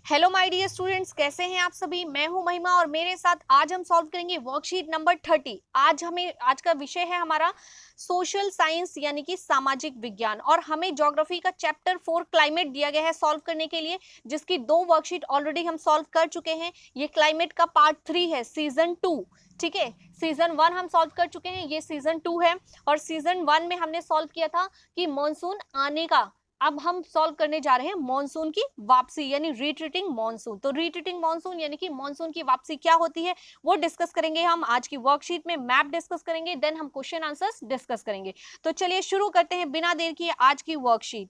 Hello my dear students, कैसे हैं आप सभी। मैं हूं महिमा और मेरे साथ आज हम सॉल्व करेंगे वर्कशीट नंबर 30। आज का विषय है हमारा सोशल साइंस यानी कि सामाजिक विज्ञान, और हमें ज्योग्राफी का चैप्टर 4 क्लाइमेट दिया गया है सॉल्व करने के लिए, जिसकी 2 वर्कशीट ऑलरेडी हम सॉल्व कर चुके हैं। ये क्लाइमेट का पार्ट 3 है, सीजन 2। ठीक है, सीजन 1 हम सॉल्व कर चुके हैं, ये सीजन 2 है। और सीजन 1 में हमने सॉल्व किया था कि मॉनसून आने का। अब हम सॉल्व करने जा रहे हैं मॉनसून की वापसी यानी रिट्रीटिंग मॉनसून। तो रिट्रीटिंग मॉनसून यानी कि मॉनसून की वापसी क्या होती है वो डिस्कस करेंगे हम आज की वर्कशीट में। मैप डिस्कस करेंगे, देन हम क्वेश्चन आंसर्स डिस्कस करेंगे। तो चलिए शुरू करते हैं बिना देर किए आज की वर्कशीट।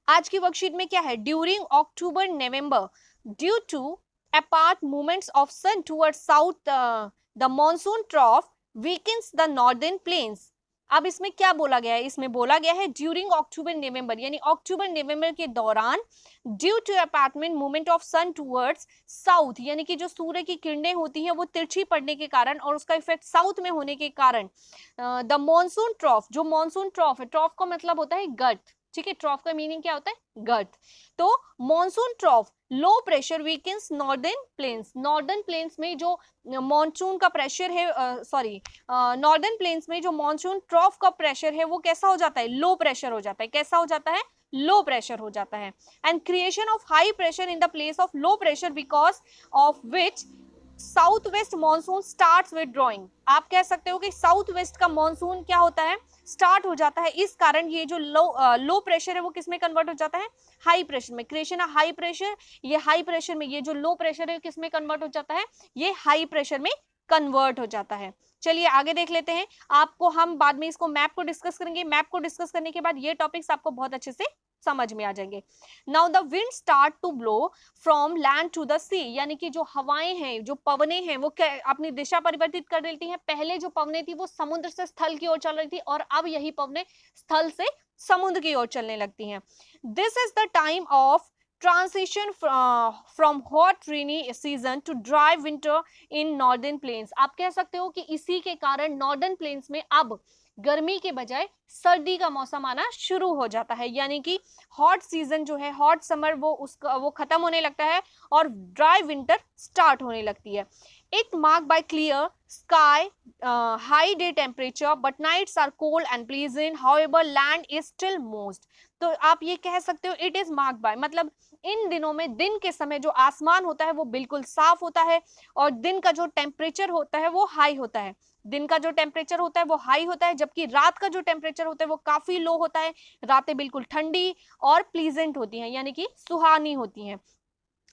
आज की वर्कशीट में क्या है, during October November due to apart movements of sun toward south the monsoon trough weakens the northern plains. अब इसमें क्या बोला गया है, इसमें बोला गया है ड्यूरिंग अक्टूबर नवंबर यानी अक्टूबर नवंबर के दौरान due to apartment movement of sun towards south, यानी कि जो सूर्य की किरणें होती है वो तिरछी पड़ने के कारण और उसका इफेक्ट साउथ में होने के कारण द मॉनसून ट्रॉफ, जो मॉनसून ट्रॉफ है, ट्रॉफ का मतलब होता है गर्त। ठीक है, ट्रॉफ का मीनिंग क्या होता है, गर्त। तो monsoon ट्रॉफ low pressure weakens northern plains, northern plains में जो मॉनसून का प्रेशर है, नॉर्दर्न प्लेन्स में जो मॉनसून ट्रॉफ का प्रेशर है वो कैसा हो जाता है, लो प्रेशर हो जाता है। कैसा हो जाता है, लो प्रेशर हो जाता है। And creation of high pressure in the place of low pressure because of which south west monsoon start withdrawing. आप कह सकते हो कि साउथ वेस्ट का मॉनसून क्या होता है, स्टार्ट हो जाता है। इस कारण ये जो लो प्रेशर है वो किस में कन्वर्ट हो जाता है, हाई प्रेशर में। क्रिएशन ऑफ हाई प्रेशर, ये हाई प्रेशर में, ये जो लो प्रेशर है किस में कन्वर्ट हो जाता है, ये हाई प्रेशर में कन्वर्ट हो जाता है। चलिए आगे देख लेते हैं। आपको हम बाद में इसको मैप को डिस्कस करेंगे। मैप को डिस्कस करने के बाद ये टॉपिक्स आपको बहुत अच्छे से समझ में आ जाएंगे। Now the wind start to blow from land to the sea, यानी कि जो हवाएं हैं, जो पवनें हैं, वो अपनी दिशा परिवर्तित कर देती हैं। पहले जो पवनें थी वो समुद्र से स्थल की ओर चल रही थी और अब यही पवनें स्थल से समुद्र की ओर चलने लगती हैं। This is the time of transition from hot rainy season two dry winter in northern plains. आप कह सकते हो कि इसी के कारण नॉर्दर्न प्लेन्स में अब गर्मी के बजाय सर्दी का मौसम आना शुरू हो जाता है, यानी कि हॉट सीजन जो है, हॉट समर वो खत्म होने लगता है और ड्राई विंटर स्टार्ट होने लगती है। It mark by clear sky, high day temperature but nights are cold and pleasant, however land is still moist. तो आप ये कह सकते हो इट इज मार्क बाय, मतलब इन दिनों में दिन के समय जो आसमान होता है वो बिल्कुल साफ होता है और दिन का जो टेम्परेचर होता है वो हाई होता है। दिन का जो टेम्परेचर होता है वो हाई होता है, जबकि रात का जो टेम्परेचर होता है वो काफी लो होता है। रातें बिल्कुल ठंडी और प्लीजेंट होती हैं, यानी कि सुहानी होती हैं।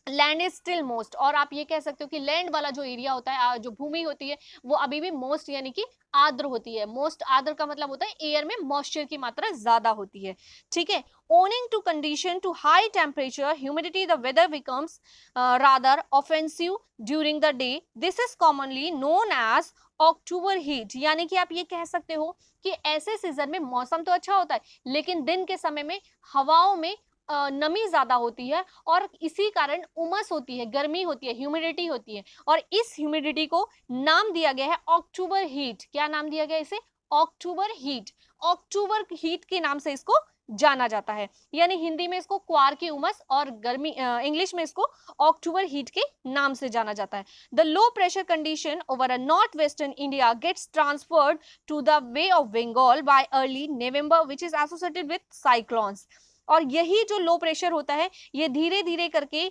लैंड इज स्टिल मोस्ट, और आप ये कह सकते हो कि लैंड वाला जो एरिया होता है, जो भूमि होती है, वो अभी भी मोस्ट यानी कि आर्द्र होती है। मोस्ट आर्द्र का मतलब होता है एयर में मॉइस्चर की मात्रा ज्यादा होती है। ठीक है, owing to condition to high temperature humidity the weather becomes rather offensive during the day. This is commonly known as October heat, यानी कि आप ये कह सकते हो कि ऐसे सीजन में मौसम तो अच्छा होता है लेकिन दिन के समय में हवाओं में नमी ज्यादा होती है और इसी कारण उमस होती है, गर्मी होती है, ह्यूमिडिटी होती है। और इस ह्यूमिडिटी को नाम दिया गया है अक्टूबर हीट। क्या नाम दिया गया इसे, अक्टूबर हीट। अक्टूबर हीट के नाम से इसको जाना जाता है, यानी हिंदी में इसको क्वार की उमस और गर्मी, इंग्लिश में इसको अक्टूबर हीट के नाम से जाना जाता है। The low pressure condition over a north western India gets transferred to the Bay of Bengal by early November which is associated with cyclones. और यही जो लो प्रेशर होता है ये धीरे धीरे करके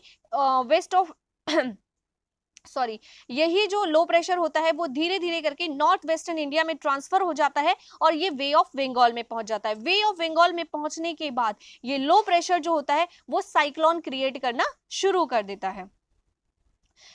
वेस्ट ऑफ सॉरी यही जो लो प्रेशर होता है वो धीरे धीरे करके नॉर्थ वेस्टर्न इंडिया में ट्रांसफर हो जाता है और ये वे ऑफ बंगाल में पहुंच जाता है। वे ऑफ बंगाल में पहुंचने के बाद ये लो प्रेशर जो होता है वो साइक्लोन क्रिएट करना शुरू कर देता है।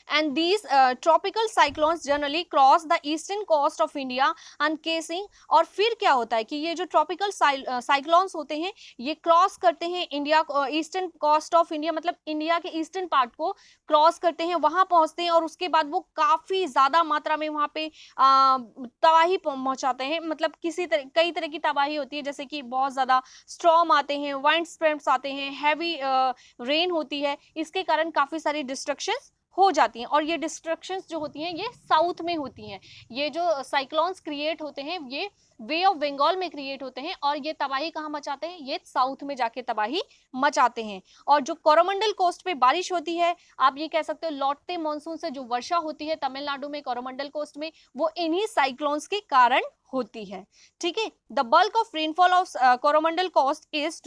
And these tropical cyclones generally cross the eastern coast of India uncasing। और फिर क्या होता है कि ये जो ट्रॉपिकल साइक्लोन्स होते हैं ये क्रॉस करते हैं India, eastern coast of India, मतलब इंडिया के ईस्टर्न पार्ट को क्रॉस करते हैं, वहां पहुंचते हैं और उसके बाद वो काफी ज्यादा मात्रा में वहां पे तबाही पहुंचाते हैं। मतलब कई तरह की तबाही होती है, जैसे कि बहुत ज्यादा स्ट्रॉम आते हैं, वाइंड स्पेम्स आते हैं, हैवी रेन होती है, इसके कारण काफी सारी डिस्ट्रक्शंस हो जाती हैं, और ये डिस्ट्रक्शंस जो होती हैं ये साउथ में होती हैं। ये जो साइक्लोन्स क्रिएट होते हैं ये वे ऑफ बंगाल में क्रिएट होते हैं, और ये तबाही कहाँ मचाते हैं, ये साउथ में जाके तबाही मचाते हैं। और जो कोरोमंडल कोस्ट पे बारिश होती है, आप ये कह सकते हो लौटते मानसून से जो वर्षा होती है तमिलनाडु में कोरोमंडल कोस्ट में, वो इन्हीं साइक्लोन्स के कारण होती है। ठीक है, the bulk of rainfall of Coromandel coast is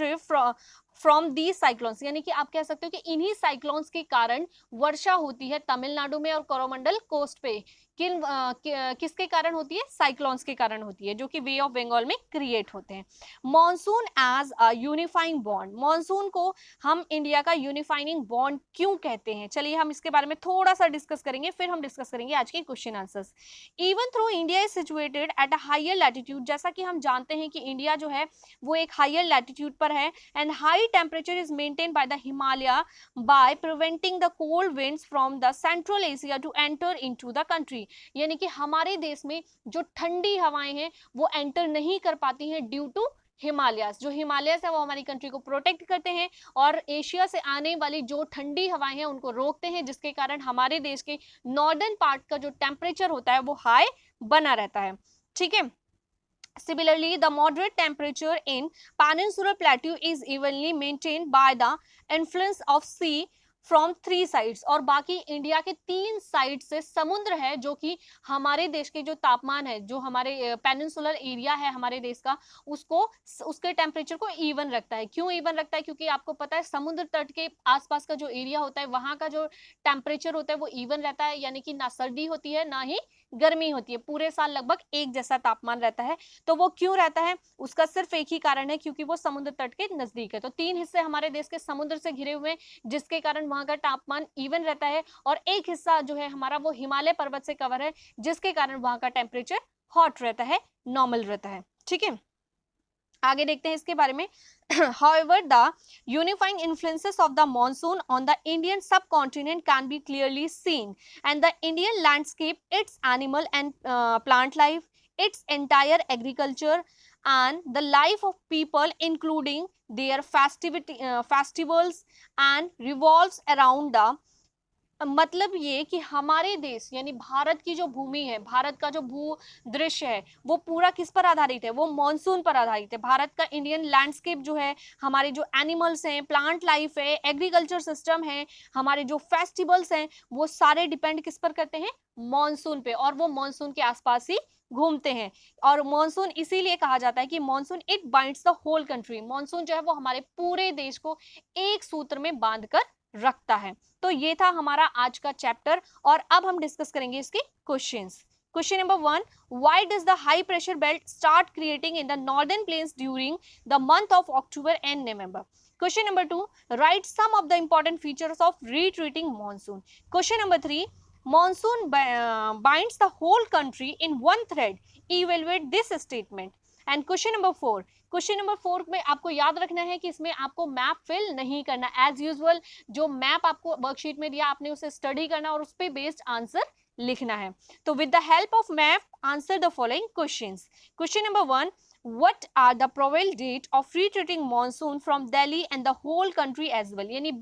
from the cyclones, यानी कि आप कह सकते हो कि इन्हीं साइक्लोन्स के कारण वर्षा होती है तमिलनाडु में और कोरोमंडल कोस्ट पे। किसके कारण होती है, साइक्लोन्स के कारण होती है, जो कि वे ऑफ बंगाल में क्रिएट होते हैं। Monsoon as a unifying bond, monsoon को हम इंडिया का यूनिफाइंग बॉन्ड क्यों कहते हैं, चलिए हम इसके बारे में थोड़ा सा डिस्कस करेंगे, फिर हम डिस्कस करेंगे आज के question answers. Even through India is situated at a higher latitude, जैसा कि हम जानते हैं कि इंडिया जो है वो एक हायर लैटिट्यूड पर है, and high temperature is maintain by the Himalaya by preventing the cold winds from the central Asia to enter into the country, यानी कि हमारे देश में जो ठंडी हवाएं हैं वो एंटर नहीं कर पाती हैं ड्यू टू हिमालयास। जो हिमालयस है वो हमारी कंट्री को प्रोटेक्ट करते हैं और एशिया से आने वाली जो ठंडी हवाएं हैं उनको रोकते हैं, जिसके कारण हमारे देश के नॉर्दर्न पार्ट का जो टेम्परेचर होता है वो हाई बना रहता है। ठीक है, similarly the moderate temperature in peninsular plateau is evenly maintained by the influence of sea from three sides, और बाकी इंडिया के तीन साइड से समुद्र है जो कि हमारे देश के जो तापमान है, जो हमारे पेनिनसुलर एरिया है हमारे देश का, उसको उसके टेम्परेचर को इवन रखता है। क्यों इवन रखता है, क्योंकि आपको पता है समुद्र तट के आसपास का जो एरिया होता है वहां का जो टेम्परेचर होता है वो इवन रहता है, यानी कि ना सर्दी होती है ना ही गर्मी होती है, पूरे साल लगभग एक जैसा तापमान रहता है। तो वो क्यों रहता है, उसका सिर्फ एक ही कारण है, क्योंकि वो समुद्र तट के नजदीक है। तो तीन हिस्से हमारे देश के समुद्र से घिरे हुए, जिसके कारण वहां का तापमान इवन रहता है, और एक हिस्सा जो है हमारा वो हिमालय पर्वत से कवर है, जिसके कारण वहां का टेम्परेचर हॉट रहता है, नॉर्मल रहता है। ठीक है, आगे देखते हैं इसके बारे में। However, the unifying influences of the monsoon on the Indian subcontinent can be clearly seen, and the Indian landscape, its animal and plant life, its entire agriculture, and the life of people, including their festivals, and revolves around the, मतलब ये कि हमारे देश यानी भारत की जो भूमि है, भारत का जो भू दृश्य है वो पूरा किस पर आधारित है, वो मॉनसून पर आधारित है। भारत का इंडियन लैंडस्केप जो है, हमारे जो एनिमल्स हैं, प्लांट लाइफ है, एग्रीकल्चर सिस्टम है, हमारे जो फेस्टिवल्स हैं, वो सारे डिपेंड किस पर करते हैं, मॉनसून पे, और वो मॉनसून के आसपास ही घूमते हैं। और मॉनसून इसीलिए कहा जाता है कि monsoon it binds the whole country, monsoon जो है वो हमारे पूरे देश को एक सूत्र में बांध कर रखता है। तो ये था हमारा आज का चैप्टर, और अब हम डिस्कस करेंगे इसके questions. Question number 1, why does the high pressure belt start creating in the northern plains during the month of October and November. Question number 2, write some of the important features of retreating monsoon. Question number 3, monsoon binds the whole country in one thread, evaluate this statement। And question number 4, question number 4 में आपको याद रखना है कि इसमें आपको map fill नहीं करना, एज यूजुअल जो मैप आपको वर्कशीट में दिया आपने उसे स्टडी करना और उस पर बेस्ड आंसर लिखना है। तो with the help of map answer the following questions. Question number 1, what are the probable date of retreating monsoon from Delhi and the whole country as well, यानी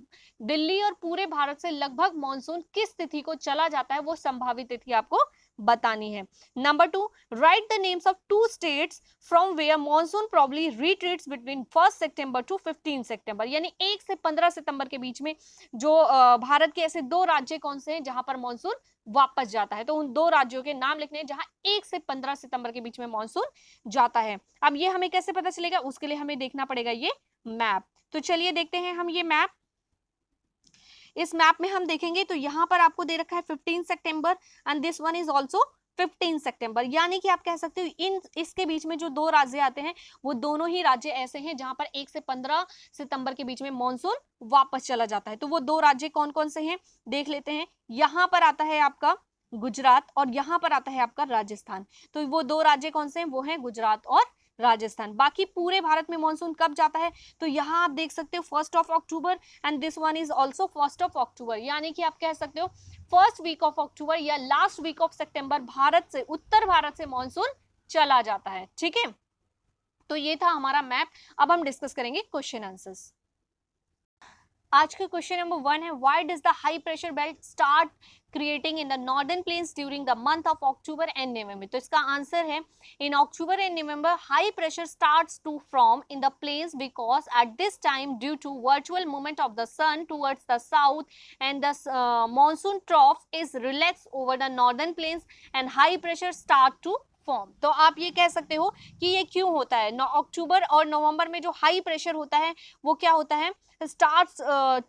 दिल्ली और पूरे भारत से लगभग मॉनसून किस तिथि को चला जाता है वो संभावित तिथि आपको बतानी है। Number 2, write the names of 2 states from where monsoon probably retreats between 1 September to 15 सितंबर, यानी 1 से 15 सितंबर के बीच में जो भारत के ऐसे 2 राज्य कौन से हैं जहां पर मॉनसून वापस जाता है। तो उन 2 राज्यों के नाम लिखने हैं जहां 1 से 15 सितंबर के बीच में मॉनसून जाता है। अब ये हमें कैसे पता चलेगा, उसके लिए हमें देखना पड़ेगा ये मैप। तो चलिए देखते हैं हम ये मैप। इस मैप में हम देखेंगे तो यहाँ पर आपको दे रखा है 15 सितंबर and this one is also 15 सितंबर, यानी कि आप कह सकते हो इन इसके बीच में जो 2 राज्य आते हैं वो दोनों ही राज्य ऐसे हैं जहां पर 1 से 15 सितंबर के बीच में मॉनसून वापस चला जाता है। तो वो 2 राज्य कौन कौन से हैं देख लेते हैं। यहाँ पर आता है आपका गुजरात और यहाँ पर आता है आपका राजस्थान। तो वो 2 राज्य कौन से हैं, वो हैं गुजरात और राजस्थान। बाकी पूरे भारत में मॉनसून कब जाता है, तो यहाँ आप देख सकते हो 1 October and this one is also 1 अक्टूबर, यानी कि आप कह सकते हो फर्स्ट वीक ऑफ अक्टूबर या लास्ट वीक ऑफ सितंबर भारत से, उत्तर भारत से मॉनसून चला जाता है। ठीक है, तो ये था हमारा मैप। अब हम डिस्कस करेंगे क्वेश्चन आंसर्स। आज का क्वेश्चन नंबर 1 है, why does the high pressure belt start creating in the northern plains during the month of October and November. तो इसका आंसर है, in October and November high pressure starts to form in the plains because at this time due to virtual movement of the sun towards the south and the monsoon trough is relax over the northern plains and high pressure start to form. तो आप ये कह सकते हो कि ये क्यों होता है, अक्टूबर और नवंबर में जो हाई प्रेशर होता है वो क्या होता है, स्टार्ट्स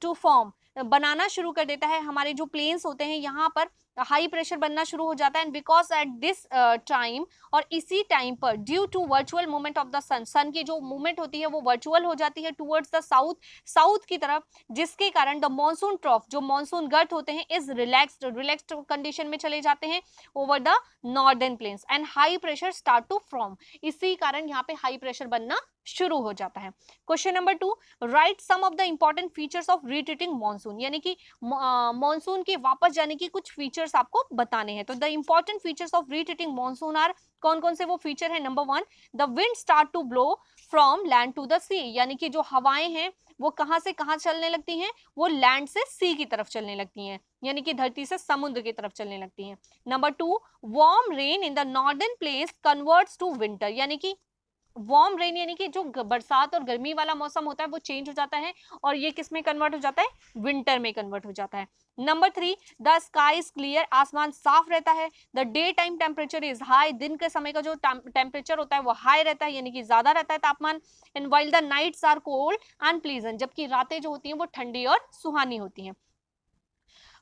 टू फॉर्म, बनाना शुरू कर देता है, हमारे जो प्लेन्स होते हैं यहाँ पर हाई प्रेशर बनना शुरू हो जाता है। And because at this time, और इसी टाइम पर due to virtual movement of the sun, sun की जो मूवमेंट होती है वो वर्चुअल हो जाती है टुवर्ड्स द साउथ, साउथ की तरफ, जिसके कारण द मॉनसून ट्रॉफ, जो मॉनसून गर्त होते हैं, इज रिलैक्स्ड कंडीशन में चले जाते हैं over the northern plains and high pressure start to form. इसी कारण यहाँ पे हाई प्रेशर बनना शुरू हो जाता है। Question number 2, write some of the important features of retreating monsoon, यानी कि मॉनसून के वापस जाने की कुछ फीचर्स आपको बताने हैं। तो the important features of retreating monsoon are, कौन कौन से वो फीचर है। Number 1, the wind start to blow from land to the sea, यानी कि जो हवाएं हैं वो कहां से कहां चलने लगती हैं, वो लैंड से सी की तरफ चलने लगती हैं, यानी कि धरती से समुद्र की तरफ चलने लगती हैं। Number 2, warm rain in the northern plains converts to winter, यानी कि वार्म रेन यानी कि जो बरसात और गर्मी वाला मौसम होता है वो चेंज हो जाता है और ये किस में कन्वर्ट हो जाता है, विंटर में कन्वर्ट हो जाता है। Number 3, the sky is clear, आसमान साफ रहता है। The day time temperature is high, दिन के समय का जो टेम्परेचर होता है वो हाई रहता है, यानी कि ज्यादा रहता है तापमान। And while the nights are cold and pleasant, जबकि रातें जो होती हैं वो ठंडी और सुहानी होती हैं।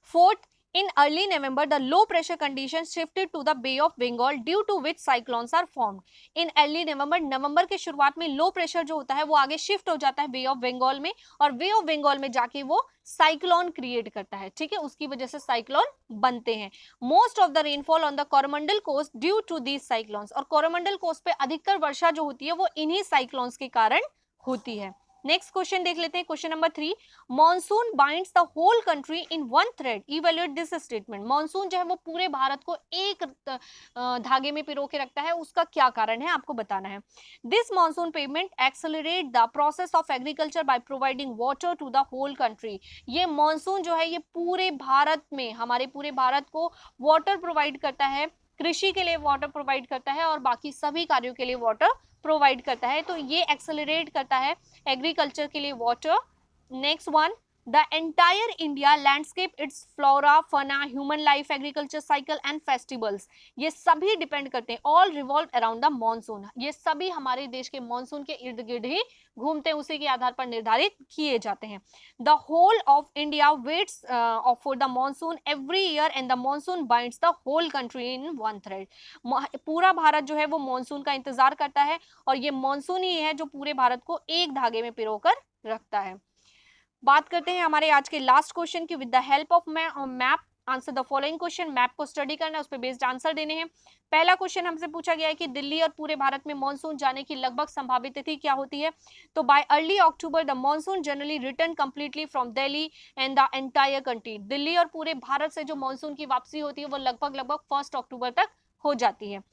Fourth, in early November, the low pressure conditions shifted to the Bay of Bengal due to which cyclones are formed. In early November, नवंबर के शुरुआत में लो प्रेशर जो होता है वो आगे शिफ्ट हो जाता है बे ऑफ बंगाल में, और बे ऑफ बंगाल में जाके वो साइक्लोन क्रिएट करता है, ठीक है, उसकी वजह से साइक्लोन बनते हैं। Most of the rainfall on the Coromandel coast due to these cyclones, और कोरोमंडल कोस्ट पे अधिकतर वर्षा जो होती है वो इन्हीं साइक्लोन्स के कारण होती है। नेक्स्ट क्वेश्चन देख लेते हैं, question number 3, monsoon binds the whole country in one thread, evaluate this statement. Monsoon जो है वो पूरे भारत को एक धागे में पिरो के रखता है, उसका क्या कारण है आपको बताना है। This monsoon payment accelerate the process of agriculture by providing water to the whole country, ये मॉनसून जो है ये पूरे भारत में, हमारे पूरे भारत को वाटर प्रोवाइड करता है, कृषि के लिए वाटर प्रोवाइड करता है और बाकी सभी कार्यों के लिए वाटर प्रोवाइड करता है, तो ये एक्सेलरेट करता है एग्रीकल्चर के लिए water. Next one, the entire India landscape, its flora, fauna, human life, agriculture cycle and festivals, ये सभी डिपेंड करते हैं, all revolve around the monsoon, ये सभी हमारे देश के मॉनसून के इर्द गिर्द ही घूमते हैं, उसी के आधार पर निर्धारित किए जाते हैं। The whole of India waits for the monsoon every year and the monsoon binds the whole country in one thread, पूरा भारत जो है वो मॉनसून का इंतजार करता है और ये मॉनसून ही है जो पूरे भारत को एक धागे में पिरोकर रखता है। बात करते हैं हमारे आज के लास्ट क्वेश्चन की, with the help of map answer the following question, map को स्टडी करना है, उस पर बेस्ड आंसर देने हैं। पहला क्वेश्चन हमसे पूछा गया है कि दिल्ली और पूरे भारत में मॉनसून जाने की लगभग संभावित तिथि क्या होती है। तो bye early October the monsoon generally return completely from Delhi and the entire country, Delhi और पूरे भारत से जो मॉनसून की वापसी होती है वो लगभग 1 अक्टूबर तक हो जाती है।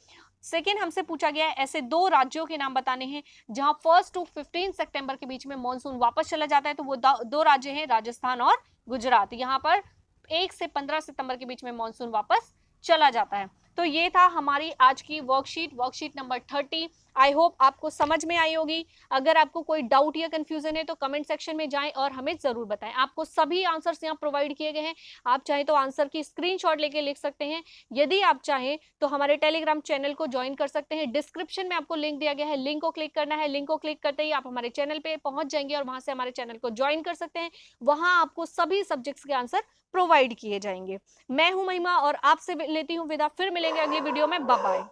सेकेंड हमसे पूछा गया है ऐसे 2 राज्यों के नाम बताने हैं जहां 1 to 15 सितंबर के बीच में मॉनसून वापस चला जाता है, तो वो 2 राज्य हैं राजस्थान और गुजरात, यहाँ पर 1 से 15 सितंबर के बीच में मॉनसून वापस चला जाता है। तो ये था हमारी आज की वर्कशीट नंबर 30। आई होप आपको समझ में आई होगी। अगर आपको कोई डाउट या कंफ्यूजन है तो कमेंट सेक्शन में जाएं और हमें जरूर बताएं। आपको सभी आंसर्स यहाँ प्रोवाइड किए गए हैं, आप चाहें तो आंसर की स्क्रीनशॉट लेके लिख सकते हैं। यदि आप चाहें तो हमारे टेलीग्राम चैनल को ज्वाइन कर सकते हैं, डिस्क्रिप्शन में आपको लिंक दिया गया है, लिंक को क्लिक करना है, लिंक को क्लिक करते ही आप हमारे चैनल पे पहुंच जाएंगे और वहां से हमारे चैनल को ज्वाइन कर सकते हैं। वहां आपको सभी सब्जेक्ट्स के आंसर प्रोवाइड किए जाएंगे। मैं हूं महिमा और आपसे लेती हूं विदा, फिर मिलेंगे अगली वीडियो में। Bye bye.